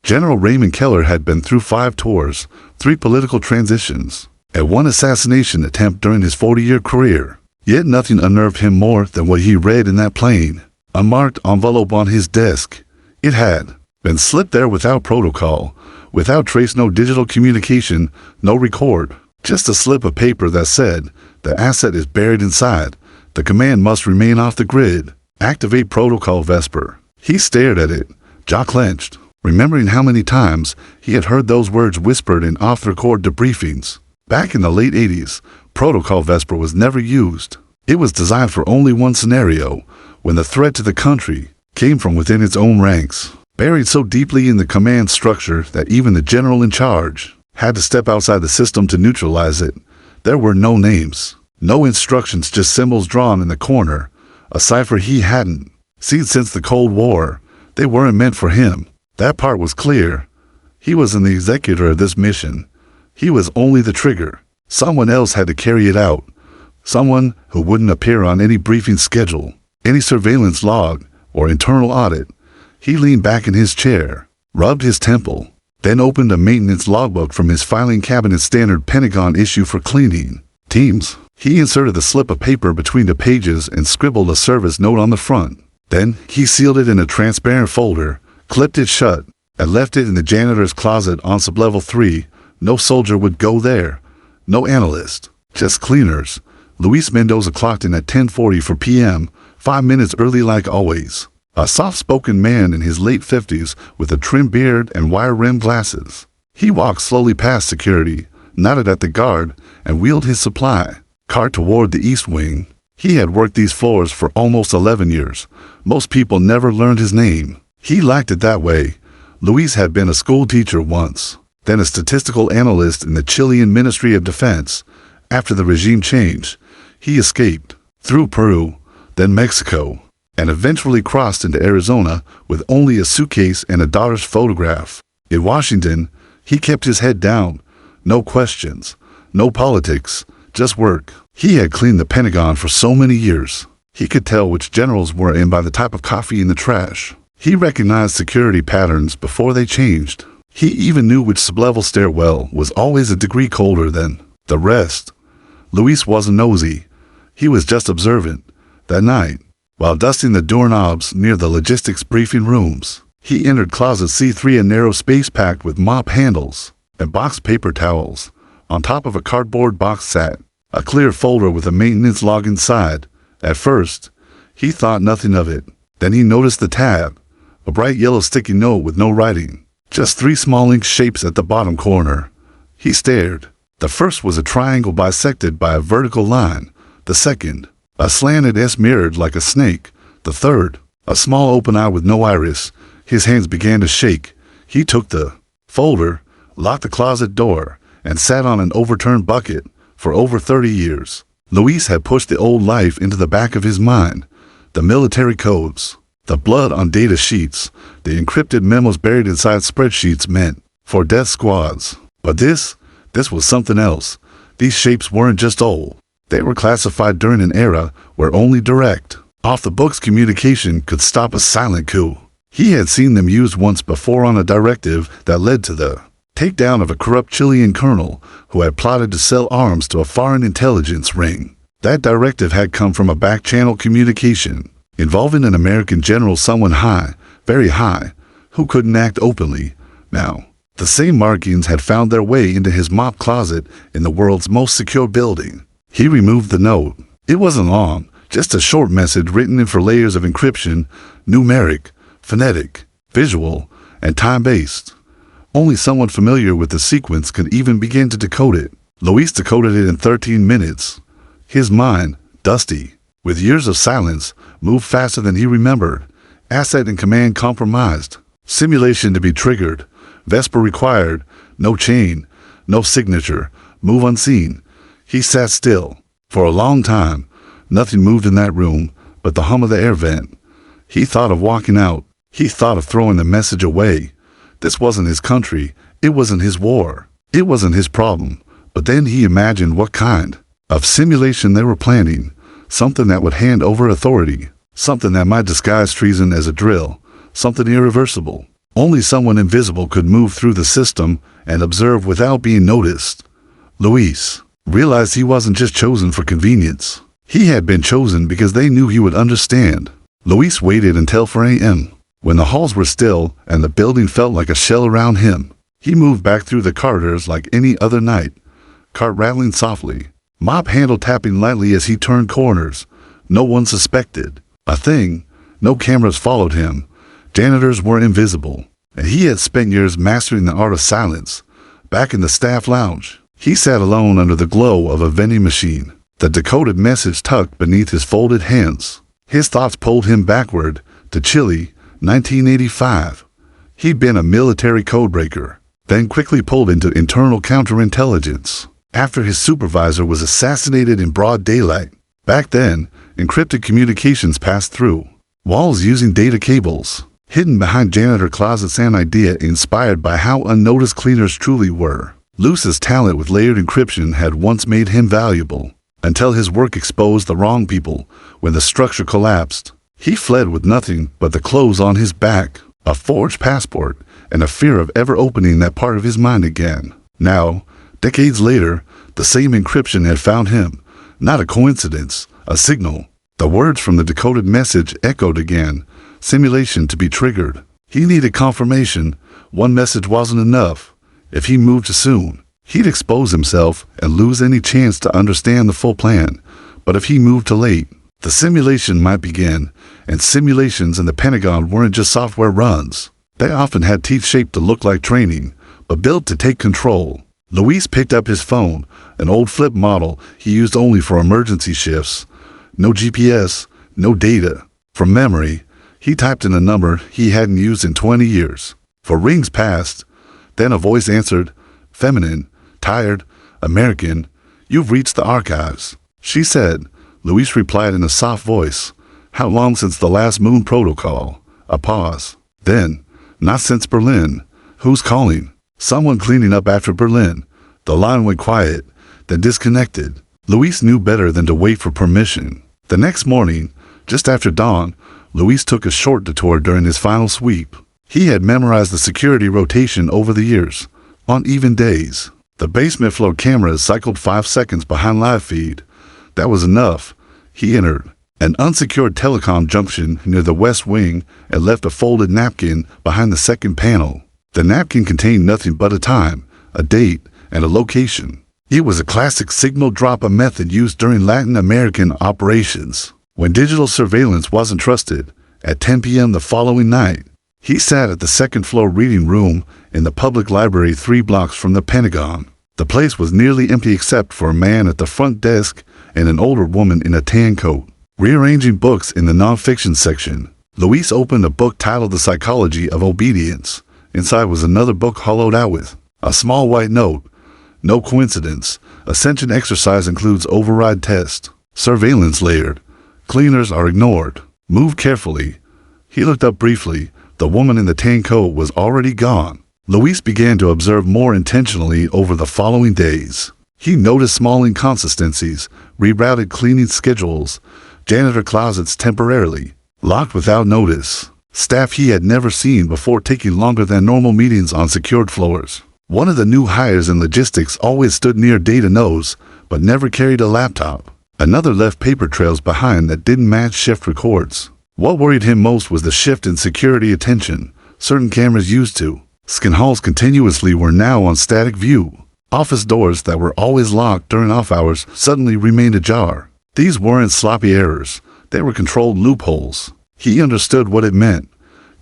General Raymond Keller had been through 5 tours, 3 political transitions, and 1 assassination attempt during his 40-year career. Yet nothing unnerved him more than what he read in that plain, unmarked envelope on his desk. It had been slipped there without protocol, without trace, no digital communication, no record. Just a slip of paper that said, the asset is buried inside. The command must remain off the grid. Activate protocol Vesper. He stared at it, jaw clenched, remembering how many times he had heard those words whispered in off-the-record debriefings. Back in the late 80s, protocol Vesper was never used. It was designed for only one scenario, when the threat to the country came from within its own ranks, buried so deeply in the command structure that even the general in charge had to step outside the system to neutralize it. There were no names, no instructions, just symbols drawn in the corner, a cipher he hadn't seen since the Cold War. They weren't meant for him. That part was clear. He wasn't the executor of this mission. He was only the trigger. Someone else had to carry it out. Someone who wouldn't appear on any briefing schedule, any surveillance log, or internal audit. He leaned back in his chair, rubbed his temple, then opened a maintenance logbook from his filing cabinet, standard Pentagon issue for cleaning teams. He inserted the slip of paper between the pages and scribbled a service note on the front. Then he sealed it in a transparent folder, clipped it shut, and left it in the janitor's closet on sublevel 3. No soldier would go there. No analyst. Just cleaners. Luis Mendoza clocked in at 10:40 for PM, 5 minutes early like always. A soft-spoken man in his late 50s with a trim beard and wire-rimmed glasses. He walked slowly past security, nodded at the guard, and wheeled his supply cart toward the east wing. He had worked these floors for almost 11 years. Most people never learned his name. He liked it that way. Luis had been a school teacher once, then a statistical analyst in the Chilean Ministry of Defense. After the regime change, he escaped through Peru, then Mexico, and eventually crossed into Arizona with only a suitcase and a daughter's photograph. In Washington, he kept his head down. No questions, no politics, just work. He had cleaned the Pentagon for so many years. He could tell which generals were in by the type of coffee in the trash. He recognized security patterns before they changed. He even knew which sublevel stairwell was always a degree colder than the rest. Luis wasn't nosy. He was just observant. That night, while dusting the doorknobs near the logistics briefing rooms, he entered closet C3, a narrow space packed with mop handles and boxed paper towels. On top of a cardboard box sat a clear folder with a maintenance log inside. At first, he thought nothing of it. Then he noticed the tab, a bright yellow sticky note with no writing, just 3 small ink shapes at the bottom corner. He stared. The first was a triangle bisected by a vertical line. The second, a slanted S mirrored like a snake. The third, a small open eye with no iris. His hands began to shake. He took the folder, locked the closet door, and sat on an overturned bucket. For over 30 years, Luis had pushed the old life into the back of his mind. The military codes, the blood on data sheets, the encrypted memos buried inside spreadsheets meant for death squads. But this was something else. These shapes weren't just old. They were classified during an era where only direct, off-the-books communication could stop a silent coup. He had seen them used once before on a directive that led to the takedown of a corrupt Chilean colonel who had plotted to sell arms to a foreign intelligence ring. That directive had come from a back-channel communication involving an American general, someone high, very high, who couldn't act openly. Now, the same markings had found their way into his mop closet in the world's most secure building. He removed the note. It wasn't long, just a short message written in 4 layers of encryption, numeric, phonetic, visual, and time-based. Only someone familiar with the sequence could even begin to decode it. Luis decoded it in 13 minutes. His mind, dusty, with years of silence, moved faster than he remembered. Asset and command compromised. Simulation to be triggered. Vesper required. No chain. No signature. Move unseen. He sat still. For a long time, nothing moved in that room but the hum of the air vent. He thought of walking out. He thought of throwing the message away. This wasn't his country. It wasn't his war. It wasn't his problem. But then he imagined what kind of simulation they were planning. Something that would hand over authority. Something that might disguise treason as a drill. Something irreversible. Only someone invisible could move through the system and observe without being noticed. Luis realized he wasn't just chosen for convenience. He had been chosen because they knew he would understand. Luis waited until 4 a.m. when the halls were still and the building felt like a shell around him. He moved back through the corridors like any other night, cart rattling softly, mop handle tapping lightly as he turned corners. No one suspected a thing. No cameras followed him. Janitors were invisible, and he had spent years mastering the art of silence. Back in the staff lounge, he sat alone under the glow of a vending machine, the decoded message tucked beneath his folded hands. His thoughts pulled him backward to chilly 1985. He'd been a military codebreaker, then quickly pulled into internal counterintelligence after his supervisor was assassinated in broad daylight. Back then, encrypted communications passed through walls using data cables, hidden behind janitor closets, an idea inspired by how unnoticed cleaners truly were. Luis's talent with layered encryption had once made him valuable, until his work exposed the wrong people. When the structure collapsed, he fled with nothing but the clothes on his back, a forged passport, and a fear of ever opening that part of his mind again. Now, decades later, the same encryption had found him. Not a coincidence, a signal. The words from the decoded message echoed again. Simulation to be triggered. He needed confirmation. One message wasn't enough. If he moved too soon, he'd expose himself and lose any chance to understand the full plan. But if he moved too late, the simulation might begin. And simulations in the Pentagon weren't just software runs. They often had teeth shaped to look like training, but built to take control. Luis picked up his phone, an old flip model he used only for emergency shifts. No GPS, no data. From memory, he typed in a number he hadn't used in 20 years. 4 rings passed. Then a voice answered, feminine, tired, American. You've reached the archives, she said. Luis replied in a soft voice. How long since the last moon protocol? A pause. Then, not since Berlin. Who's calling? Someone cleaning up after Berlin. The line went quiet, then disconnected. Luis knew better than to wait for permission. The next morning, just after dawn, Luis took a short detour during his final sweep. He had memorized the security rotation over the years. On even days, the basement floor cameras cycled 5 seconds behind live feed. That was enough. He entered an unsecured telecom junction near the west wing and left a folded napkin behind the second panel. The napkin contained nothing but a time, a date, and a location. It was a classic signal dropper method used during Latin American operations, when digital surveillance wasn't trusted. At 10 p.m. the following night, he sat at the second-floor reading room in the public library 3 blocks from the Pentagon. The place was nearly empty except for a man at the front desk and an older woman in a tan coat, rearranging books in the nonfiction section. Luis opened a book titled The Psychology of Obedience. Inside was another book hollowed out with a small white note. No coincidence. Ascension exercise includes override test. Surveillance layered. Cleaners are ignored. Move carefully. He looked up briefly. The woman in the tan coat was already gone. Luis began to observe more intentionally over the following days. He noticed small inconsistencies, rerouted cleaning schedules, janitor closets temporarily locked without notice, staff he had never seen before taking longer than normal meetings on secured floors. One of the new hires in logistics always stood near data nodes, but never carried a laptop. Another left paper trails behind that didn't match shift records. What worried him most was the shift in security attention. Certain cameras used to scan halls continuously were now on static view. Office doors that were always locked during off hours suddenly remained ajar. These weren't sloppy errors. They were controlled loopholes. He understood what it meant.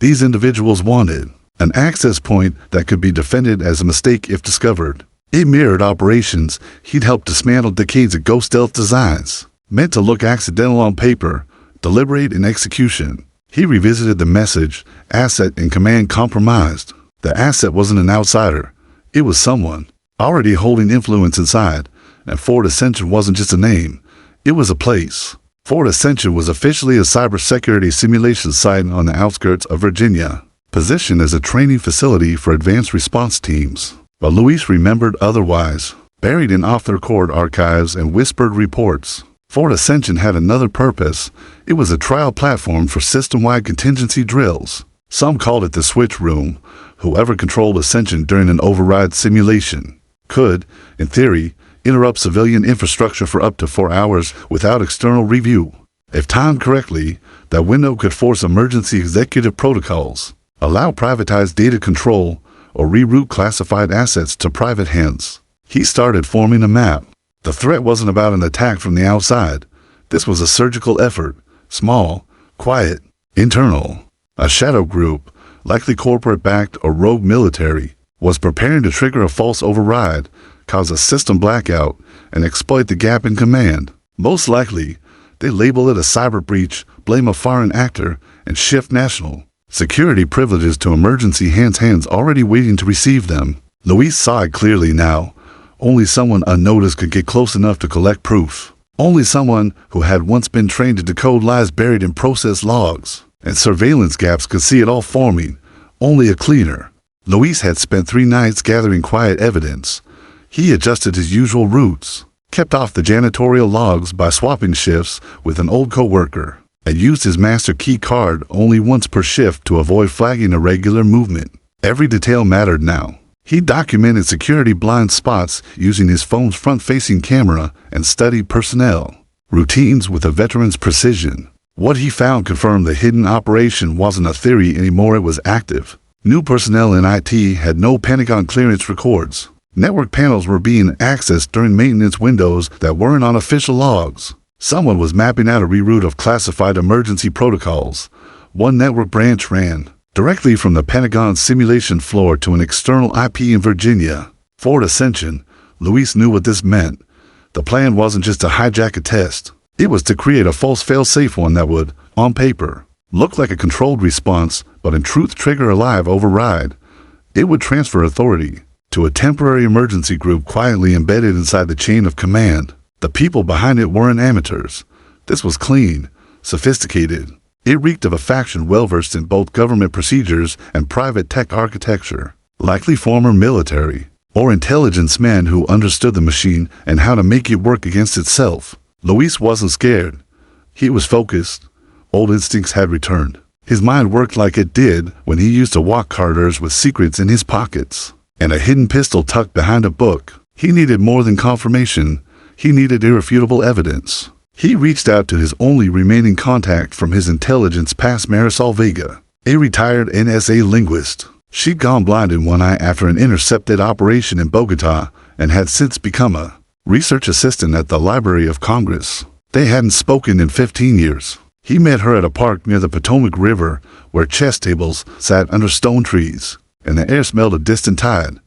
These individuals wanted an access point that could be defended as a mistake if discovered. It mirrored operations he'd helped dismantle decades ago. Stealth designs, meant to look accidental on paper, deliberate in execution. He revisited the message, asset and command compromised. The asset wasn't an outsider. It was someone already holding influence inside. And Fort Ascension wasn't just a name. It was a place. Fort Ascension was officially a cybersecurity simulation site on the outskirts of Virginia, positioned as a training facility for advanced response teams. But Luis remembered otherwise. Buried in off-the-record archives and whispered reports, Fort Ascension had another purpose. It was a trial platform for system-wide contingency drills. Some called it the switch room. Whoever controlled Ascension during an override simulation could, in theory, interrupt civilian infrastructure for up to 4 hours without external review. If timed correctly, that window could force emergency executive protocols, allow privatized data control, or reroute classified assets to private hands. He started forming a map. The threat wasn't about an attack from the outside. This was a surgical effort, small, quiet, internal. A shadow group, likely corporate-backed or rogue military, was preparing to trigger a false override, cause a system blackout, and exploit the gap in command. Most likely, they label it a cyber breach, blame a foreign actor, and shift national security privileges to emergency hands already waiting to receive them. Luis saw it clearly now. Only someone unnoticed could get close enough to collect proof. Only someone who had once been trained to decode lies buried in process logs and surveillance gaps could see it all forming. Only a cleaner. Luis had spent 3 nights gathering quiet evidence. He adjusted his usual routes, kept off the janitorial logs by swapping shifts with an old coworker, and used his master key card only once per shift to avoid flagging irregular movement. Every detail mattered now. He documented security blind spots using his phone's front-facing camera and studied personnel routines with a veteran's precision. What he found confirmed the hidden operation wasn't a theory anymore, it was active. New personnel in IT had no Pentagon clearance records. Network panels were being accessed during maintenance windows that weren't on official logs. Someone was mapping out a reroute of classified emergency protocols. One network branch ran directly from the Pentagon simulation floor to an external IP in Virginia. For Ascension, Luis knew what this meant. The plan wasn't just to hijack a test. It was to create a false fail-safe one that would, on paper, look like a controlled response, but in truth trigger a live override. It would transfer authority to a temporary emergency group quietly embedded inside the chain of command. The people behind it weren't amateurs. This was clean, sophisticated. It reeked of a faction well-versed in both government procedures and private tech architecture, likely former military or intelligence men who understood the machine and how to make it work against itself. Luis wasn't scared. He was focused. Old instincts had returned. His mind worked like it did when he used to walk corridors with secrets in his pockets and a hidden pistol tucked behind a book. He needed more than confirmation. He needed irrefutable evidence. He reached out to his only remaining contact from his intelligence past, Marisol Vega, a retired NSA linguist. She'd gone blind in one eye after an intercepted operation in Bogota and had since become a research assistant at the Library of Congress. They hadn't spoken in 15 years. He met her at a park near the Potomac River where chess tables sat under stone trees, and the air smelled of distant tide.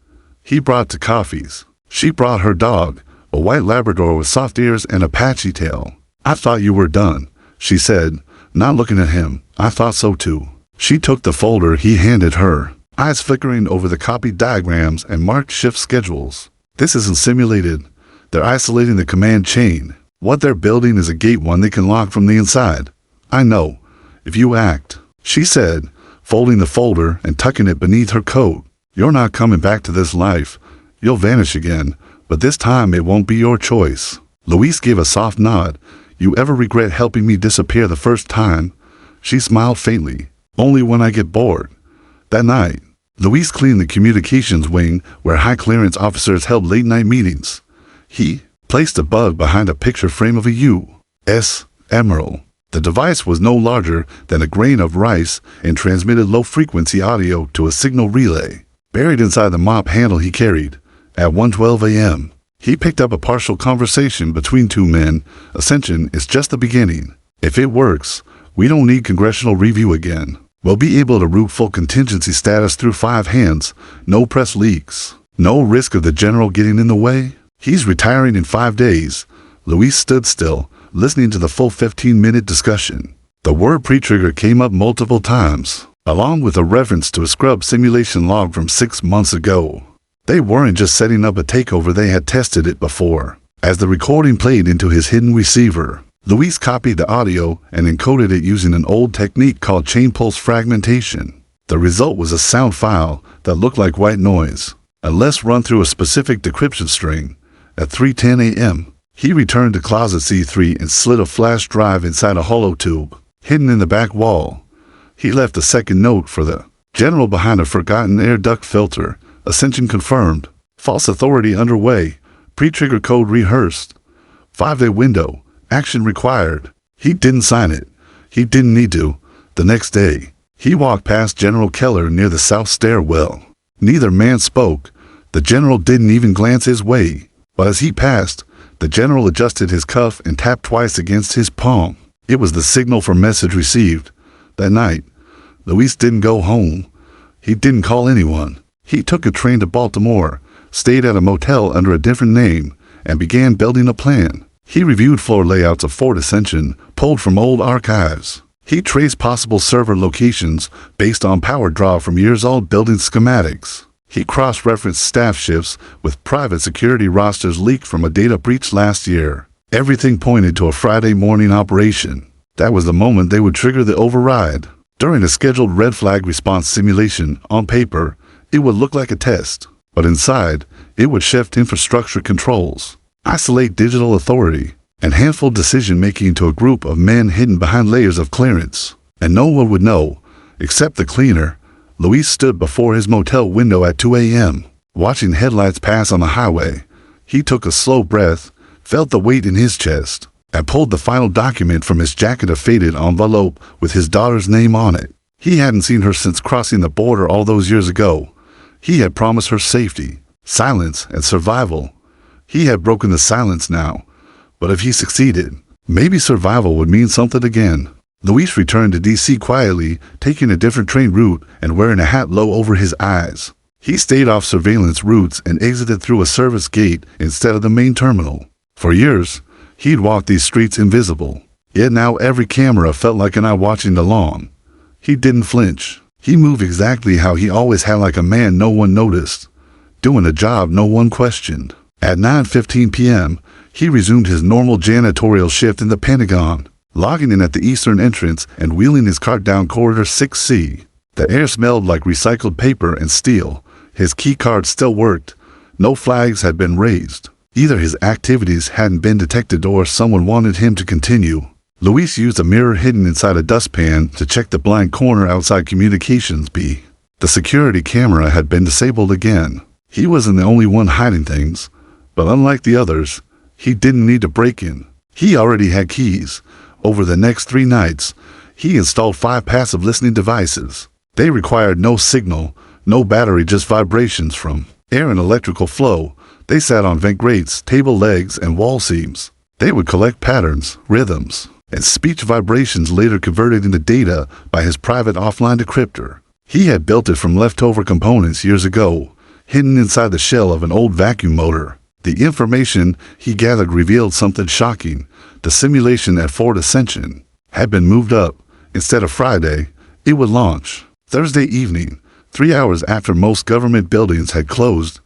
He brought to coffees. She brought her dog, a white Labrador with soft ears and a patchy tail. "I thought you were done," she said, not looking at him. "I thought so too." She took the folder he handed her, eyes flickering over the copied diagrams and marked shift schedules. "This isn't simulated. They're isolating the command chain. What they're building is a gate one they can lock from the inside. I know, if you act," she said, folding the folder and tucking it beneath her coat. "You're not coming back to this life. You'll vanish again, but this time it won't be your choice." Luis gave a soft nod. "You ever regret helping me disappear the first time?" She smiled faintly. "Only when I get bored." That night, Luis cleaned the communications wing where high-clearance officers held late-night meetings. He placed a bug behind a picture frame of a U.S. Admiral. The device was no larger than a grain of rice and transmitted low-frequency audio to a signal relay buried inside the mop handle he carried. At 1:12 a.m., he picked up a partial conversation between 2 men. "Ascension is just the beginning. If it works, we don't need congressional review again. We'll be able to route full contingency status through 5 hands. No press leaks. No risk of the general getting in the way. He's retiring in 5 days." Luis stood still, listening to the full 15-minute discussion. The word pre-trigger came up multiple times, along with a reference to a scrub simulation log from 6 months ago. They weren't just setting up a takeover, they had tested it before. As the recording played into his hidden receiver, Luis copied the audio and encoded it using an old technique called chain pulse fragmentation. The result was a sound file that looked like white noise, unless run through a specific decryption string. At 3:10 a.m., he returned to closet C3 and slid a flash drive inside a hollow tube, hidden in the back wall. He left a second note for the general behind a forgotten air duct filter. Ascension confirmed. False authority underway. Pre-trigger code rehearsed. 5-day window. Action required. He didn't sign it. He didn't need to. The next day, he walked past General Keller near the south stairwell. Neither man spoke. The general didn't even glance his way. But as he passed, the general adjusted his cuff and tapped twice against his palm. It was the signal for message received. That night, Luis didn't go home. He didn't call anyone. He took a train to Baltimore, stayed at a motel under a different name, and began building a plan. He reviewed floor layouts of Fort Ascension, pulled from old archives. He traced possible server locations based on power draw from years-old building schematics. He cross-referenced staff shifts with private security rosters leaked from a data breach last year. Everything pointed to a Friday morning operation. That was the moment they would trigger the override. During a scheduled red flag response simulation, on paper, it would look like a test. But inside, it would shift infrastructure controls, isolate digital authority, and handful decision-making to a group of men hidden behind layers of clearance. And no one would know, except the cleaner. Luis stood before his motel window at 2 a.m., watching headlights pass on the highway. He took a slow breath, felt the weight in his chest, and pulled the final document from his jacket, a faded envelope with his daughter's name on it. He hadn't seen her since crossing the border all those years ago. He had promised her safety, silence, and survival. He had broken the silence now, but if he succeeded, maybe survival would mean something again. Luis returned to D.C. quietly, taking a different train route and wearing a hat low over his eyes. He stayed off surveillance routes and exited through a service gate instead of the main terminal. For years, he'd walked these streets invisible, yet now every camera felt like an eye watching the lawn. He didn't flinch. He moved exactly how he always had, like a man no one noticed, doing a job no one questioned. At 9:15 p.m., he resumed his normal janitorial shift in the Pentagon, logging in at the eastern entrance and wheeling his cart down corridor 6C. The air smelled like recycled paper and steel. His key card still worked. No flags had been raised. Either his activities hadn't been detected or someone wanted him to continue. Luis used a mirror hidden inside a dustpan to check the blank corner outside Communications B. The security camera had been disabled again. He wasn't the only one hiding things, but unlike the others, he didn't need to break in. He already had keys. Over the next 3 nights, he installed 5 passive listening devices. They required no signal, no battery, just vibrations from air and electrical flow. They sat on vent grates, table legs, and wall seams. They would collect patterns, rhythms, and speech vibrations later converted into data by his private offline decryptor. He had built it from leftover components years ago, hidden inside the shell of an old vacuum motor. The information he gathered revealed something shocking. The simulation at Fort Ascension had been moved up. Instead of Friday, it would launch Thursday evening, 3 hours after most government buildings had closed.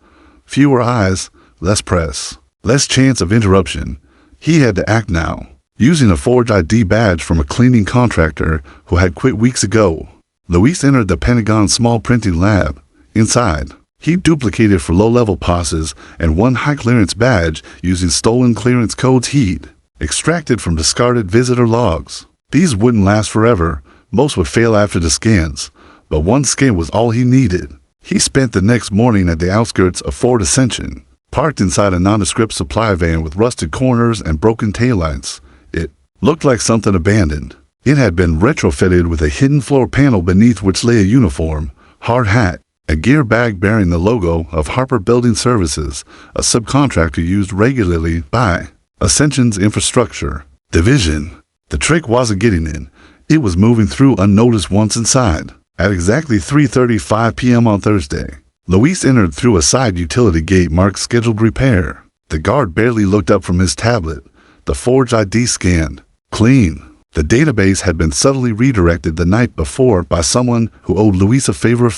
Fewer eyes, less press, less chance of interruption. He had to act now, using a forged ID badge from a cleaning contractor who had quit weeks ago. Luis entered the Pentagon's small printing lab. Inside, he duplicated for low-level passes and one high-clearance badge using stolen clearance codes he'd extracted from discarded visitor logs. These wouldn't last forever. Most would fail after the scans, but one scan was all he needed. He spent the next morning at the outskirts of Fort Ascension, parked inside a nondescript supply van with rusted corners and broken taillights. It looked like something abandoned. It had been retrofitted with a hidden floor panel beneath which lay a uniform, hard hat, a gear bag bearing the logo of Harper Building Services, a subcontractor used regularly by Ascension's infrastructure division. The trick wasn't getting in. It was moving through unnoticed once inside. At exactly 3:35 p.m. on Thursday, Luis entered through a side utility gate marked scheduled repair. The guard barely looked up from his tablet. The forged ID scanned. Clean. The database had been subtly redirected the night before by someone who owed Luis a favor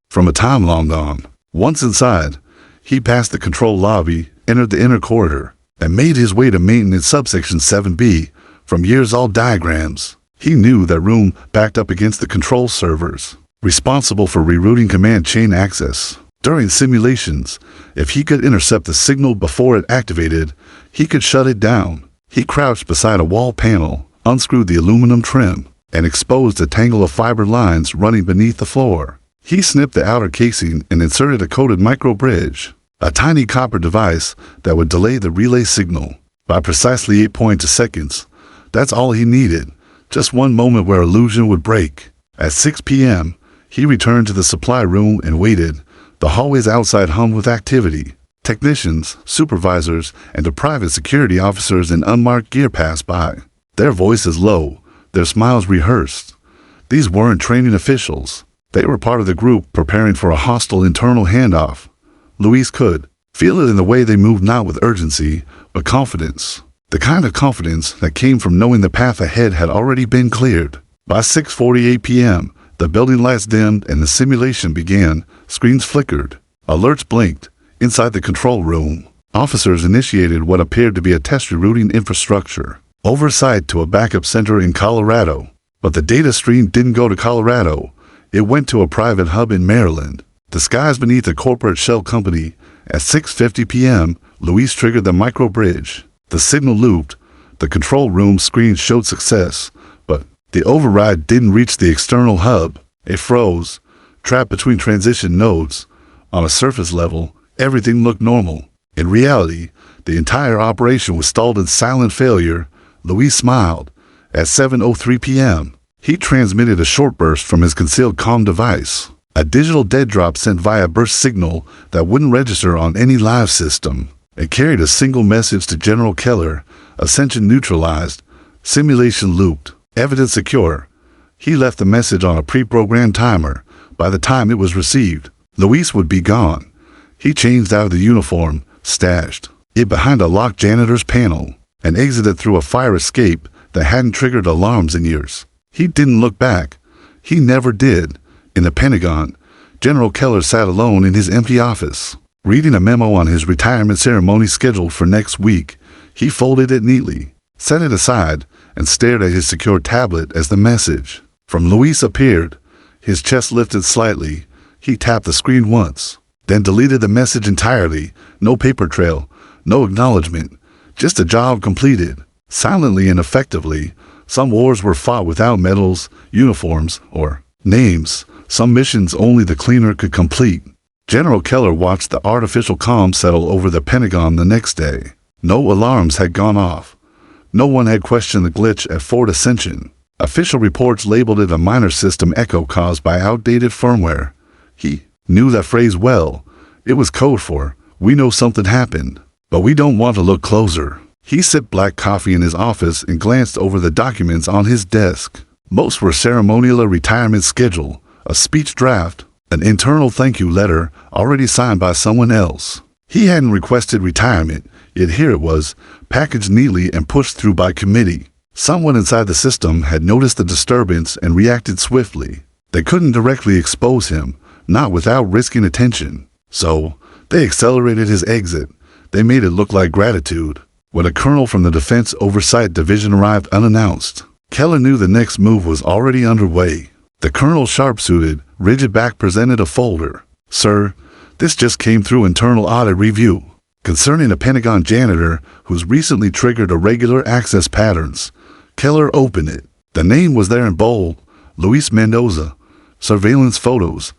from a time long gone. Once inside, he passed the control lobby, entered the inner corridor, and made his way to maintenance subsection 7B. From years-old diagrams, he knew that room backed up against the control servers, responsible for rerouting command chain access. During simulations, if he could intercept the signal before it activated, he could shut it down. He crouched beside a wall panel, unscrewed the aluminum trim, and exposed a tangle of fiber lines running beneath the floor. He snipped the outer casing and inserted a coded microbridge, a tiny copper device that would delay the relay signal by precisely 8.2 seconds. That's all he needed, just one moment where illusion would break. At 6 p.m., he returned to the supply room and waited. The hallways outside hummed with activity. Technicians, supervisors, and the private security officers in unmarked gear passed by. Their voices low, their smiles rehearsed. These weren't training officials. They were part of the group preparing for a hostile internal handoff. Luis could feel it in the way they moved, not with urgency, but confidence. The kind of confidence that came from knowing the path ahead had already been cleared. By 6:48 p.m., the building lights dimmed and the simulation began. Screens flickered. Alerts blinked. Inside the control room, officers initiated what appeared to be a test rerouting infrastructure, oversight to a backup center in Colorado. But the data stream didn't go to Colorado. It went to a private hub in Maryland, disguised beneath a corporate shell company. At 6:50 p.m., Luis triggered the microbridge. The signal looped. The control room screen showed success, but the override didn't reach the external hub. It froze, trapped between transition nodes. On a surface level, everything looked normal. In reality, the entire operation was stalled in silent failure. Luis smiled. At 7:03 p.m., he transmitted a short burst from his concealed comm device, a digital dead drop sent via burst signal that wouldn't register on any live system. It carried a single message to General Keller: ascension neutralized, simulation looped, evidence secure. He left the message on a pre-programmed timer. By the time it was received, Luis would be gone. He changed out of the uniform, stashed it behind a locked janitor's panel, and exited through a fire escape that hadn't triggered alarms in years. He didn't look back. He never did. In the Pentagon, General Keller sat alone in his empty office, reading a memo on his retirement ceremony scheduled for next week. He folded it neatly, set it aside, and stared at his secure tablet as the message from Luis appeared. His chest lifted slightly. He tapped the screen once, then deleted the message entirely. No paper trail, no acknowledgement, just a job completed. Silently and effectively, some wars were fought without medals, uniforms, or names. Some missions only the cleaner could complete. General Keller watched the artificial calm settle over the Pentagon the next day. No alarms had gone off. No one had questioned the glitch at Fort Ascension. Official reports labeled it a minor system echo caused by outdated firmware. He knew that phrase well. It was code for, "We know something happened, but we don't want to look closer." He sipped black coffee in his office and glanced over the documents on his desk. Most were ceremonial: a retirement schedule, a speech draft, an internal thank you letter already signed by someone else. He hadn't requested retirement, yet here it was, packaged neatly and pushed through by committee. Someone inside the system had noticed the disturbance and reacted swiftly. They couldn't directly expose him, not without risking attention. So, they accelerated his exit. They made it look like gratitude. When a colonel from the Defense Oversight Division arrived unannounced, Keller knew the next move was already underway. The colonel, sharp-suited, rigid back, presented a folder. "Sir, this just came through internal audit review concerning a Pentagon janitor who's recently triggered irregular access patterns." Keller opened it. The name was there in bold: Luis Mendoza. Surveillance photos,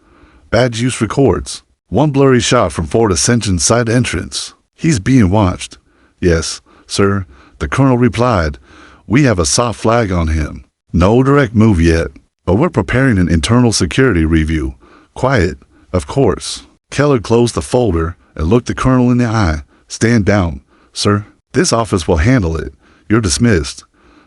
badge use records, one blurry shot from Fort Ascension's side entrance. "He's being watched." "Yes, sir," the colonel replied. "We have a soft flag on him. No direct move yet, but we're preparing an internal security review. Quiet, of course." Keller closed the folder and looked the colonel in the eye. "Stand down, sir. This office will handle it. You're dismissed."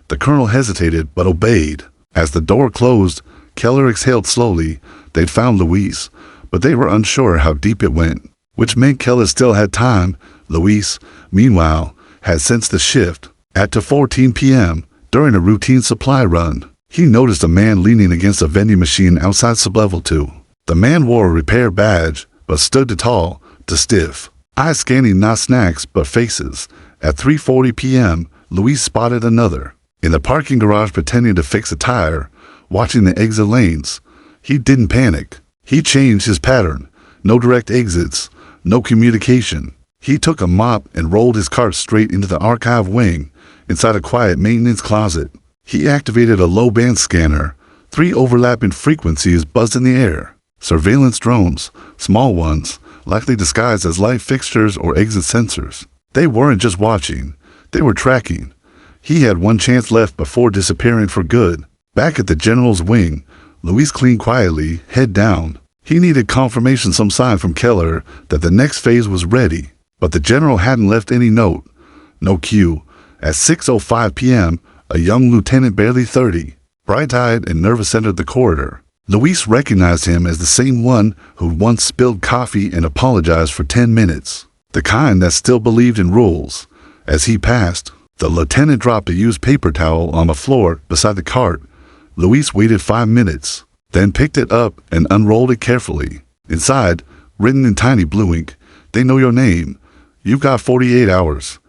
The colonel hesitated but obeyed. As the door closed, Keller exhaled slowly. They'd found Luis, but they were unsure how deep it went, which meant Keller still had time. Luis, meanwhile, had sensed the shift. At 2:14 p.m., during a routine supply run, he noticed a man leaning against a vending machine outside sublevel 2. The man wore a repair badge, but stood too tall, too stiff, eyes scanning not snacks but faces. At 3:40 p.m., Luis spotted another in the parking garage pretending to fix a tire, watching the exit lanes. He didn't panic. He changed his pattern. No direct exits, no communication. He took a mop and rolled his cart straight into the archive wing, inside a quiet maintenance closet. He activated a low-band scanner. 3 overlapping frequencies buzzed in the air. Surveillance drones, small ones, likely disguised as light fixtures or exit sensors. They weren't just watching, they were tracking. He had one chance left before disappearing for good. Back at the general's wing, Luis cleaned quietly, head down. He needed confirmation, some sign from Keller that the next phase was ready. But the general hadn't left any note. No cue. At 6:05 p.m., a young lieutenant barely 30, bright-eyed and nervous, entered the corridor. Luis recognized him as the same one who'd once spilled coffee and apologized for 10 minutes. The kind that still believed in rules. As he passed, the lieutenant dropped a used paper towel on the floor beside the cart. Luis waited 5 minutes, then picked it up and unrolled it carefully. Inside, written in tiny blue ink, "They know your name. You've got 48 hours.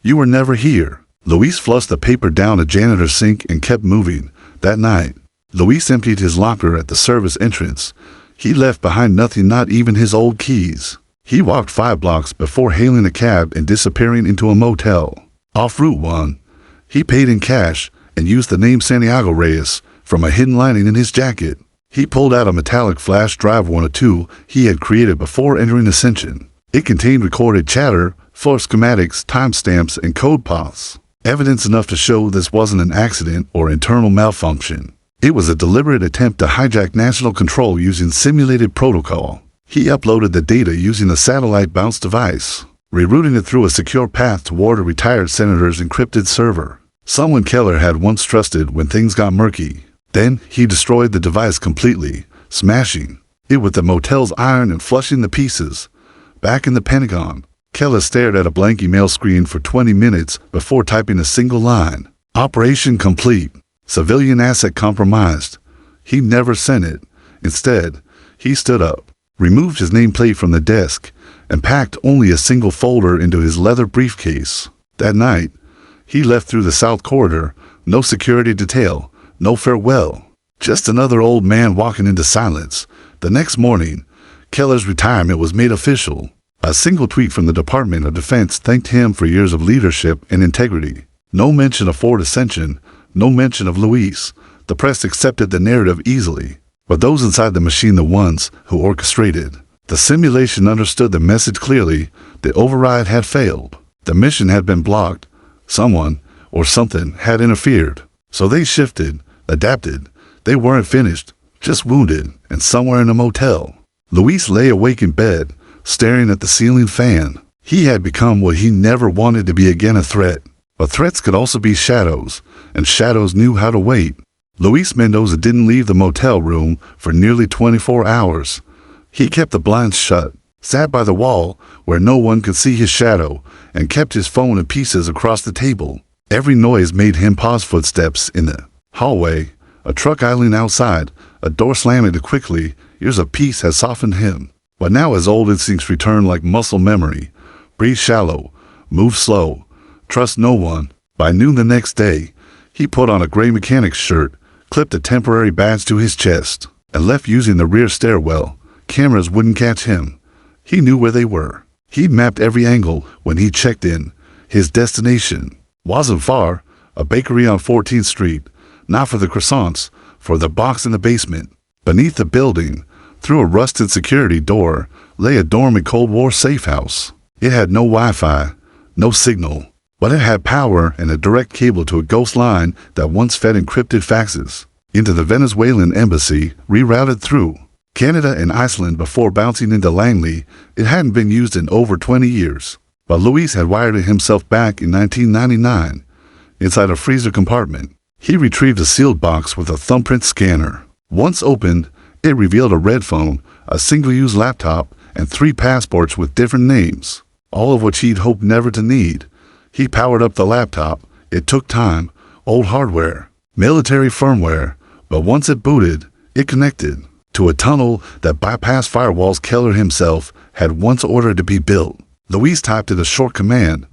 You were never here." Luis flushed the paper down a janitor's sink and kept moving. That night, Luis emptied his locker at the service entrance. He left behind nothing, not even his old keys. He walked 5 blocks before hailing a cab and disappearing into a motel. Off Route 1, he paid in cash and used the name Santiago Reyes from a hidden lining in his jacket. He pulled out a metallic flash drive, 1 or 2 he had created before entering Ascension. It contained recorded chatter, floor schematics, timestamps, and code paths. Evidence enough to show this wasn't an accident or internal malfunction. It was a deliberate attempt to hijack national control using simulated protocol. He uploaded the data using a satellite bounce device, rerouting it through a secure path toward a retired senator's encrypted server. Someone Keller had once trusted when things got murky. Then he destroyed the device completely, smashing it with the motel's iron and flushing the pieces. Back in the Pentagon, Keller stared at a blank email screen for 20 minutes before typing a single line. "Operation complete. Civilian asset compromised." He never sent it. Instead, he stood up, removed his nameplate from the desk, and packed only a single folder into his leather briefcase. That night, he left through the south corridor, no security detail, no farewell. Just another old man walking into silence. The next morning, Keller's retirement was made official. A single tweet from the Department of Defense thanked him for years of leadership and integrity. No mention of Ford Ascension, no mention of Luis. The press accepted the narrative easily, but those inside the machine, the ones who orchestrated the simulation, understood the message clearly. The override had failed. The mission had been blocked. Someone or something had interfered. So they shifted, adapted. They weren't finished, just wounded, and somewhere in a motel. Luis lay awake in bed, staring at the ceiling fan. He had become what he never wanted to be again, a threat. But threats could also be shadows, and shadows knew how to wait. Luis Mendoza didn't leave the motel room for nearly 24 hours. He kept the blinds shut, sat by the wall where no one could see his shadow, and kept his phone in pieces across the table. Every noise made him pause. Footsteps in the hallway, a truck idling outside, a door slamming quickly. Years of peace had softened him. But now his old instincts returned like muscle memory. Breathe shallow, move slow, trust no one. By noon the next day, he put on a gray mechanic's shirt, clipped a temporary badge to his chest, and left using the rear stairwell. Cameras wouldn't catch him. He knew where they were. He'd mapped every angle when he checked in. His destination wasn't far, a bakery on 14th Street. Not for the croissants, for the box in the basement. Beneath the building, through a rusted security door, lay a dormant Cold War safe house. It had no Wi-Fi, no signal, but it had power and a direct cable to a ghost line that once fed encrypted faxes into the Venezuelan embassy, rerouted through Canada and Iceland before bouncing into Langley. It hadn't been used in over 20 years, but Luis had wired it himself back in 1999. Inside a freezer compartment, he retrieved a sealed box with a thumbprint scanner. Once opened, it revealed a red phone, a single-use laptop, and 3 passports with different names, all of which he'd hoped never to need. He powered up the laptop. It took time, old hardware, military firmware, but once it booted, it connected to a tunnel that bypassed firewalls Keller himself had once ordered to be built. Luis typed in a short command,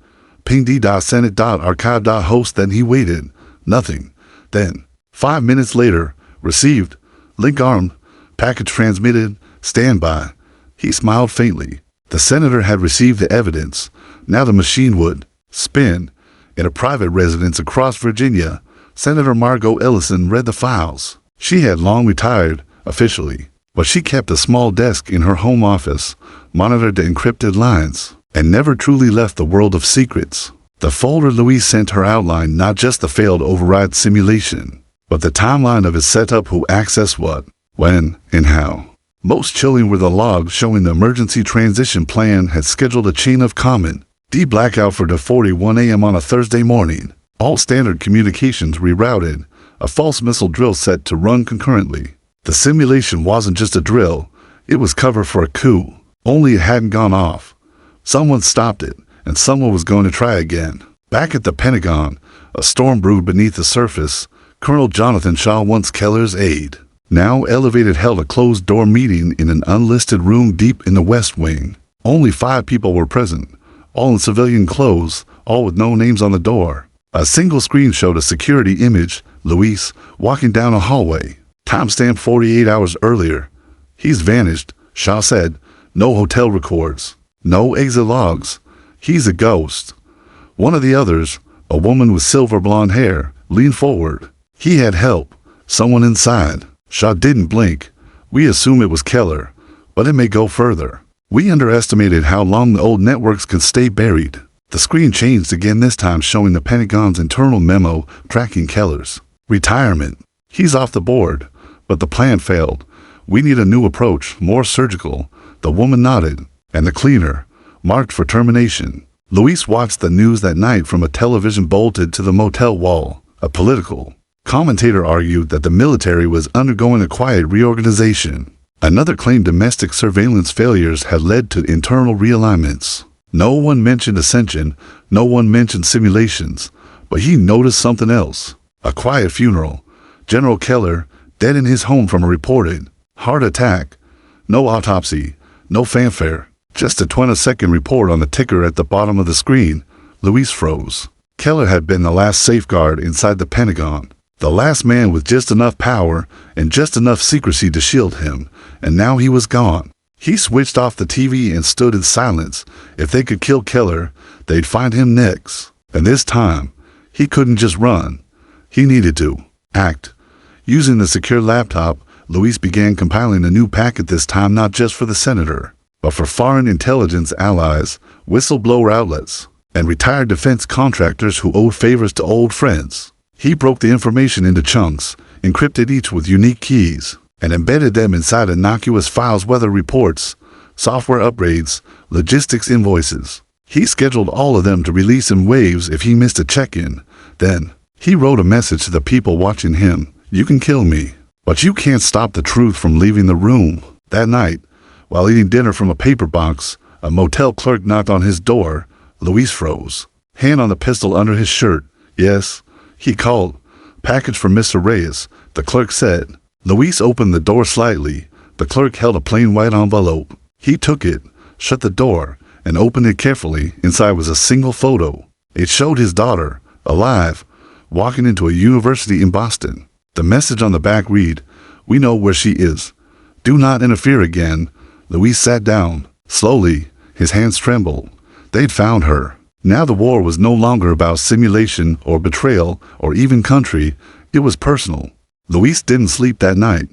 ping d.senate.archive.host, then he waited. Nothing. Then, 5 minutes later, received, link armed, package transmitted, standby. He smiled faintly. The senator had received the evidence. Now the machine would spin in a private residence across Virginia, Senator Margot Ellison read the files. She had long retired, officially, but she kept a small desk in her home office, monitored the encrypted lines, and never truly left the world of secrets. The folder Louise sent her outlined not just the failed override simulation, but the timeline of its setup, who accessed what, when, and how. Most chilling were the logs showing the emergency transition plan had scheduled a chain of comet D blackout for 2:41 a.m. on a Thursday morning. All standard communications rerouted, a false missile drill set to run concurrently. The simulation wasn't just a drill, it was cover for a coup. Only it hadn't gone off. Someone stopped it, and someone was going to try again. Back at the Pentagon, a storm brewed beneath the surface. Colonel Jonathan Shaw, once Keller's aide, now elevated, held a closed-door meeting in an unlisted room deep in the West Wing. Only 5 people were present, all in civilian clothes, all with no names on the door. A single screen showed a security image, Luis, walking down a hallway. Timestamp 48 hours earlier. He's vanished, Shaw said. No hotel records. No exit logs. He's a ghost. One of the others, a woman with silver blonde hair, leaned forward. He had help. Someone inside. Shaw didn't blink. We assume it was Keller, but it may go further. We underestimated how long the old networks could stay buried. The screen changed again, this time showing the Pentagon's internal memo tracking Keller's retirement. He's off the board, but the plan failed. We need a new approach, more surgical. The woman nodded, and the cleaner, marked for termination. Luis watched the news that night from a television bolted to the motel wall. A political commentator argued that the military was undergoing a quiet reorganization. Another claimed domestic surveillance failures had led to internal realignments. No one mentioned ascension, no one mentioned simulations, but he noticed something else. A quiet funeral. General Keller, dead in his home from a reported heart attack. No autopsy, no fanfare, just a 20-second report on the ticker at the bottom of the screen. Luis froze. Keller had been the last safeguard inside the Pentagon, the last man with just enough power and just enough secrecy to shield him, and now he was gone. He switched off the TV and stood in silence. If they could kill Keller, they'd find him next. And this time, he couldn't just run. He needed to act. Using the secure laptop, Luis began compiling a new packet, this time not just for the senator, but for foreign intelligence allies, whistleblower outlets, and retired defense contractors who owed favors to old friends. He broke the information into chunks, encrypted each with unique keys, and embedded them inside innocuous files: weather reports, software upgrades, logistics invoices. He scheduled all of them to release in waves if he missed a check-in. Then, he wrote a message to the people watching him. You can kill me, but you can't stop the truth from leaving the room. That night, while eating dinner from a paper box, a motel clerk knocked on his door. Luis froze, hand on the pistol under his shirt. Yes, he called. Package for Mr. Reyes, the clerk said. Luis opened the door slightly. The clerk held a plain white envelope. He took it, shut the door, and opened it carefully. Inside was a single photo. It showed his daughter, alive, walking into a university in Boston. The message on the back read, "We know where she is. Do not interfere again." Luis sat down. Slowly, his hands trembled. They'd found her. Now the war was no longer about simulation or betrayal or even country. It was personal. Luis didn't sleep that night.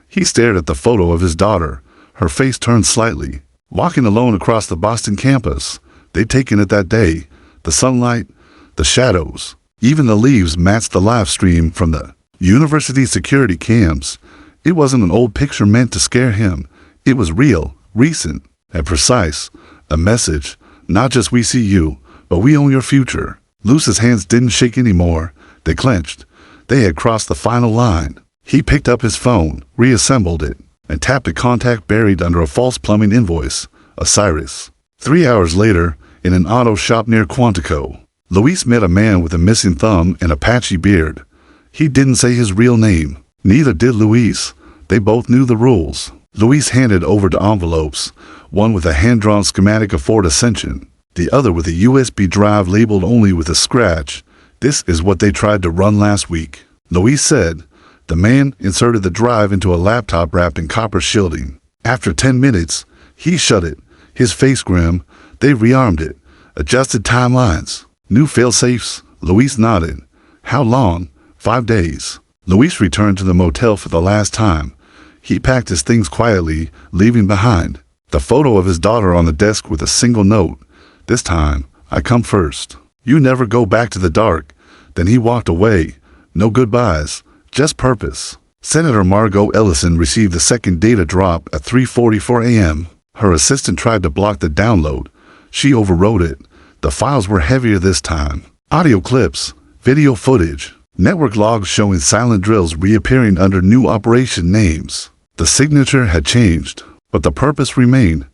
He stared at the photo of his daughter, her face turned slightly, walking alone across the Boston campus. They'd taken it that day. The sunlight, the shadows, even the leaves matched the live stream from the university security cams. It wasn't an old picture meant to scare him. It was real, recent, and precise. A message, not just "we see you, but we own your future." Luis's hands didn't shake anymore. They clenched. They had crossed the final line. He picked up his phone, reassembled it, and tapped a contact buried under a false plumbing invoice. Osiris. 3 hours later, in an auto shop near Quantico, Luis met a man with a missing thumb and a patchy beard. He didn't say his real name. Neither did Luis. They both knew the rules. Luis handed over the envelopes, one with a hand-drawn schematic of Fort Ascension, the other with a USB drive labeled only with a scratch. "This is what they tried to run last week," Luis said. The man inserted the drive into a laptop wrapped in copper shielding. After 10 minutes, he shut it, his face grim. They rearmed it, adjusted timelines, new fail-safes. Luis nodded. "How long?" 5 days. Luis returned to the motel for the last time. He packed his things quietly, leaving behind the photo of his daughter on the desk with a single note. "This time, I come first. You never go back to the dark." Then he walked away. No goodbyes, just purpose. Senator Margot Ellison received the second data drop at 3:44 a.m. Her assistant tried to block the download. She overrode it. The files were heavier this time. Audio clips, video footage, network logs showing silent drills reappearing under new operation names. The signature had changed, but the purpose remained.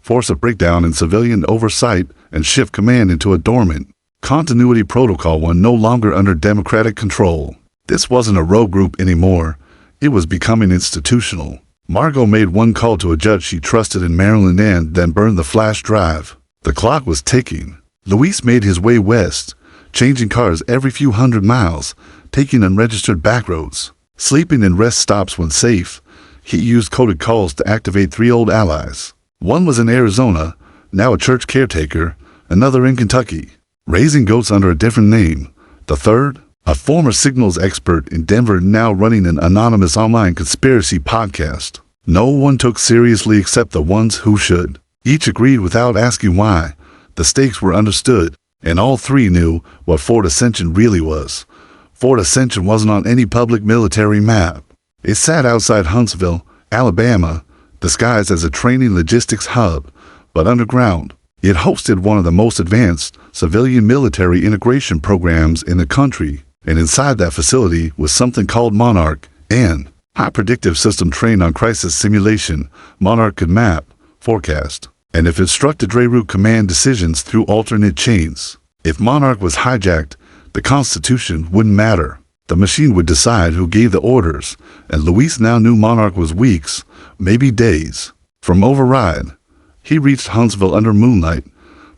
Force a breakdown in civilian oversight and shift command into a dormant continuity protocol one no longer under democratic control. This wasn't a rogue group anymore. It was becoming institutional. Margot made one call to a judge she trusted in Maryland and then burned the flash drive. The clock was ticking. Luis made his way west, changing cars every few hundred miles, taking unregistered back roads, sleeping in rest stops when safe. He used coded calls to activate 3 old allies. One was in Arizona, now a church caretaker, another in Kentucky, raising goats under a different name. The third, a former signals expert in Denver now running an anonymous online conspiracy podcast. No one took seriously except the ones who should. Each agreed without asking why. The stakes were understood, and all 3 knew what Fort Ascension really was. Fort Ascension wasn't on any public military map. It sat outside Huntsville, Alabama, disguised as a training logistics hub, but underground. It hosted one of the most advanced civilian-military integration programs in the country, and inside that facility was something called Monarch, an high predictive system trained on crisis simulation. Monarch could map, forecast, and if instructed reroute command decisions through alternate chains. If Monarch was hijacked, the Constitution wouldn't matter. The machine would decide who gave the orders, and Luis now knew Monarch was weeks, maybe days, from override. He reached Huntsville under moonlight,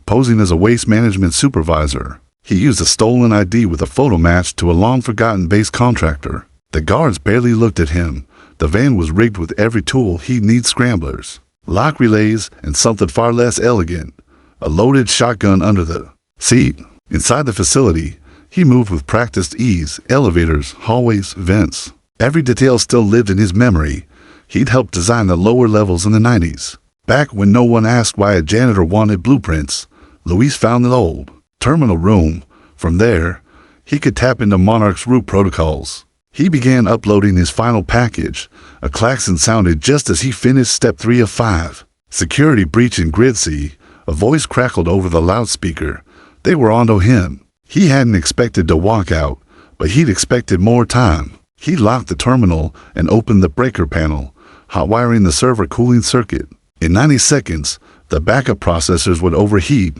posing as a waste management supervisor. He used a stolen ID with a photo match to a long-forgotten base contractor. The guards barely looked at him. The van was rigged with every tool he'd need: scramblers, lock relays, and something far less elegant, a loaded shotgun under the seat. Inside the facility, he moved with practiced ease: elevators, hallways, vents. Every detail still lived in his memory. He'd helped design the lower levels in the 90s. Back when no one asked why a janitor wanted blueprints, Luis found the old terminal room. From there, he could tap into Monarch's root protocols. He began uploading his final package. A klaxon sounded just as he finished step 3 of 5. Security breach in Grid C. A voice crackled over the loudspeaker. They were onto him. He hadn't expected to walk out, but he'd expected more time. He locked the terminal and opened the breaker panel, hotwiring the server cooling circuit. In 90 seconds, the backup processors would overheat.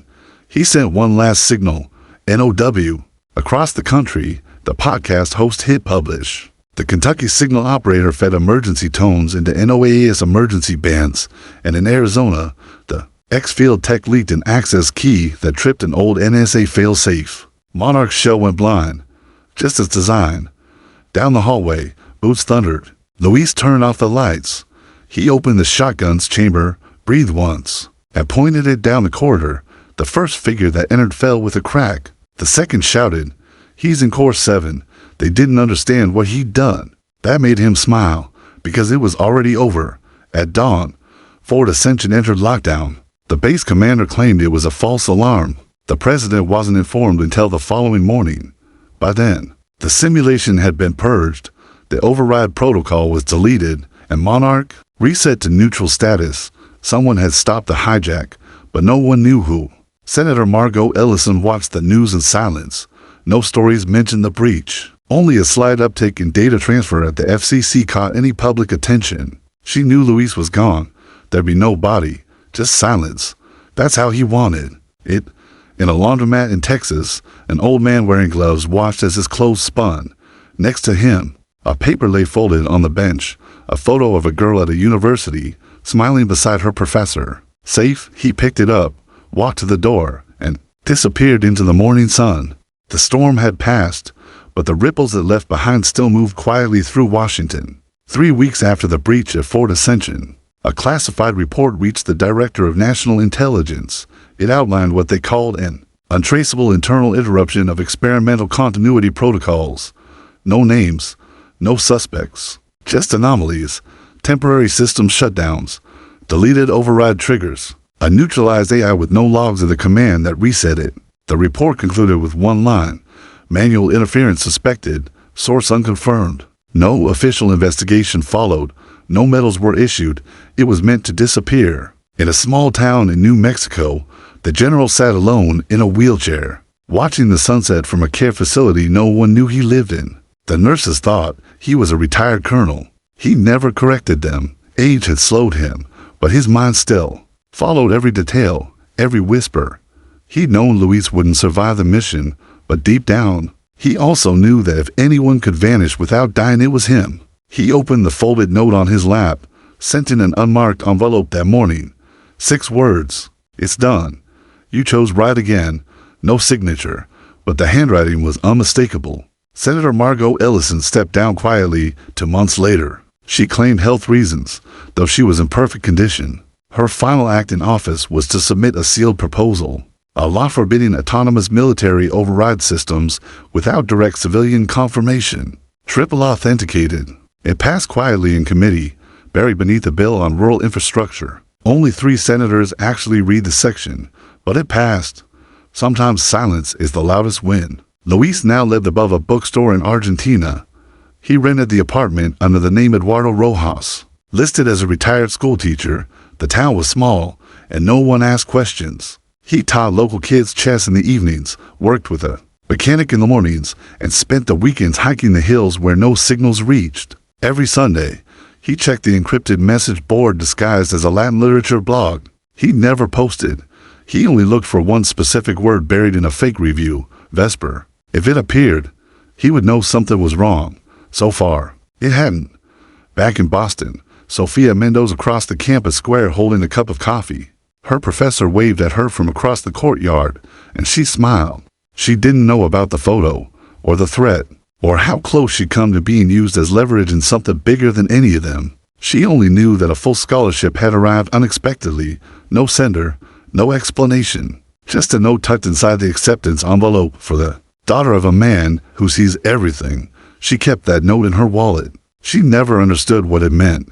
He sent one last signal, NOW. Across the country, the podcast host hit publish. The Kentucky signal operator fed emergency tones into NOAA's emergency bands, and in Arizona, the X-Field tech leaked an access key that tripped an old NSA failsafe. Monarch's shell went blind, just as designed. Down the hallway, boots thundered. Luis turned off the lights. He opened the shotgun's chamber, breathed once, and pointed it down the corridor. The first figure that entered fell with a crack. The second shouted, "He's in Core 7. They didn't understand what he'd done. That made him smile, because it was already over. At dawn, Fort Ascension entered lockdown. The base commander claimed it was a false alarm. The president wasn't informed until the following morning. By then, the simulation had been purged, the override protocol was deleted, and Monarch reset to neutral status. Someone had stopped the hijack, but no one knew who. Senator Margot Ellison watched the news in silence. No stories mentioned the breach. Only a slight uptick in data transfer at the FCC caught any public attention. She knew Luis was gone. There'd be no body, just silence. That's how he wanted it. In a laundromat in Texas, an old man wearing gloves watched as his clothes spun. Next to him, a paper lay folded on the bench, a photo of a girl at a university, smiling beside her professor. Safe, he picked it up, walked to the door, and disappeared into the morning sun. The storm had passed, but the ripples it left behind still moved quietly through Washington. 3 weeks after the breach at Fort Ascension, a classified report reached the Director of National Intelligence. It outlined what they called an untraceable internal interruption of experimental continuity protocols. No names, no suspects, just anomalies, temporary system shutdowns, deleted override triggers, a neutralized AI with no logs of the command that reset it. The report concluded with one line: manual interference suspected, source unconfirmed. No official investigation followed, no medals were issued, it was meant to disappear. In a small town in New Mexico, the general sat alone in a wheelchair, watching the sunset from a care facility no one knew he lived in. The nurses thought he was a retired colonel. He never corrected them. Age had slowed him, but his mind still followed every detail, every whisper. He'd known Luis wouldn't survive the mission, but deep down, he also knew that if anyone could vanish without dying, it was him. He opened the folded note on his lap, sent in an unmarked envelope that morning. 6 words. It's done. You chose right again. No signature, but the handwriting was unmistakable. Senator Margot Ellison stepped down quietly 2 months later. She claimed health reasons, though she was in perfect condition. Her final act in office was to submit a sealed proposal, a law forbidding autonomous military override systems without direct civilian confirmation. Triple authenticated. It passed quietly in committee, buried beneath a bill on rural infrastructure. Only 3 senators actually read the section, but it passed. Sometimes silence is the loudest win. Luis now lived above a bookstore in Argentina. He rented the apartment under the name Eduardo Rojas. Listed as a retired schoolteacher, the town was small, and no one asked questions. He taught local kids chess in the evenings, worked with a mechanic in the mornings, and spent the weekends hiking the hills where no signals reached. Every Sunday, he checked the encrypted message board disguised as a Latin literature blog. He never posted. He only looked for one specific word buried in a fake review, Vesper. If it appeared, he would know something was wrong. So far, it hadn't. Back in Boston, Sophia Mendoza crossed the campus square holding a cup of coffee. Her professor waved at her from across the courtyard, and she smiled. She didn't know about the photo, or the threat, or how close she'd come to being used as leverage in something bigger than any of them. She only knew that a full scholarship had arrived unexpectedly, no sender, no explanation, just a note tucked inside the acceptance envelope for the daughter of a man who sees everything. She kept that note in her wallet. She never understood what it meant,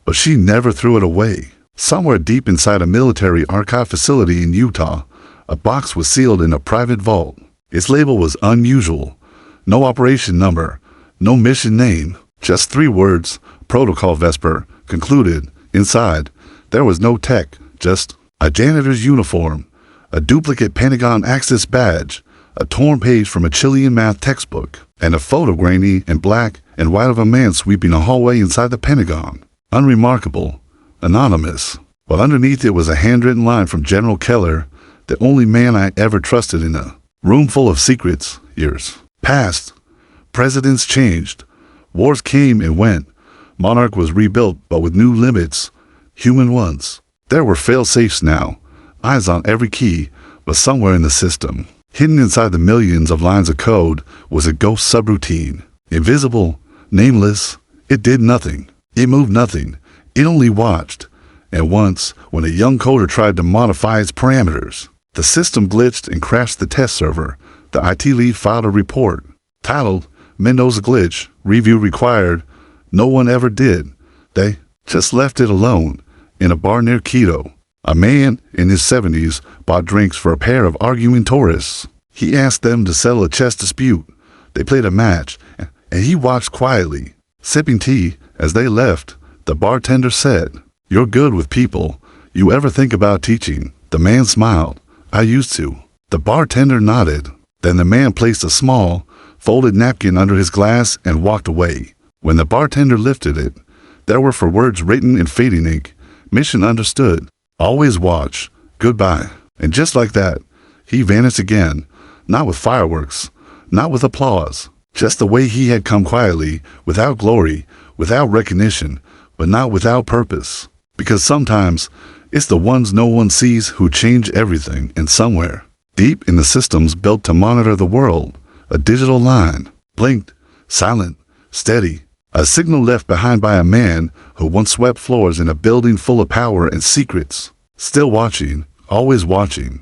but she never threw it away. Somewhere deep inside a military archive facility in Utah, a box was sealed in a private vault. Its label was unusual. No operation number, no mission name, just 3 words, Protocol Vesper, concluded. Inside, there was no tech, just a janitor's uniform, a duplicate Pentagon Axis badge, a torn page from a Chilean math textbook, and a photo grainy and black and white of a man sweeping a hallway inside the Pentagon. Unremarkable, anonymous, but underneath it was a handwritten line from General Keller, the only man I ever trusted in a room full of secrets. Years passed. Presidents changed. Wars came and went. Monarch was rebuilt, but with new limits, human ones. There were fail-safes now, eyes on every key, but somewhere in the system, hidden inside the millions of lines of code, was a ghost subroutine. Invisible, nameless, it did nothing. It moved nothing. It only watched. And once, when a young coder tried to modify its parameters, the system glitched and crashed the test server. The IT lead filed a report, titled, Mendoza Glitch, Review Required. No one ever did. They just left it alone. In a bar near Quito, a man in his 70s bought drinks for a pair of arguing tourists. He asked them to settle a chess dispute. They played a match, and he watched quietly, sipping tea. As they left, the bartender said, "You're good with people. You ever think about teaching?" The man smiled. "I used to." The bartender nodded. Then the man placed a small, folded napkin under his glass and walked away. When the bartender lifted it, there were 4 words written in fading ink. Mission understood. Always watch. Goodbye. And just like that, he vanished again. Not with fireworks, not with applause, just the way he had come quietly, without glory, without recognition, but not without purpose. Because sometimes, it's the ones no one sees who change everything. And somewhere, deep in the systems built to monitor the world, a digital line, blinked, silent, steady, a signal left behind by a man who once swept floors in a building full of power and secrets. Still watching, always watching.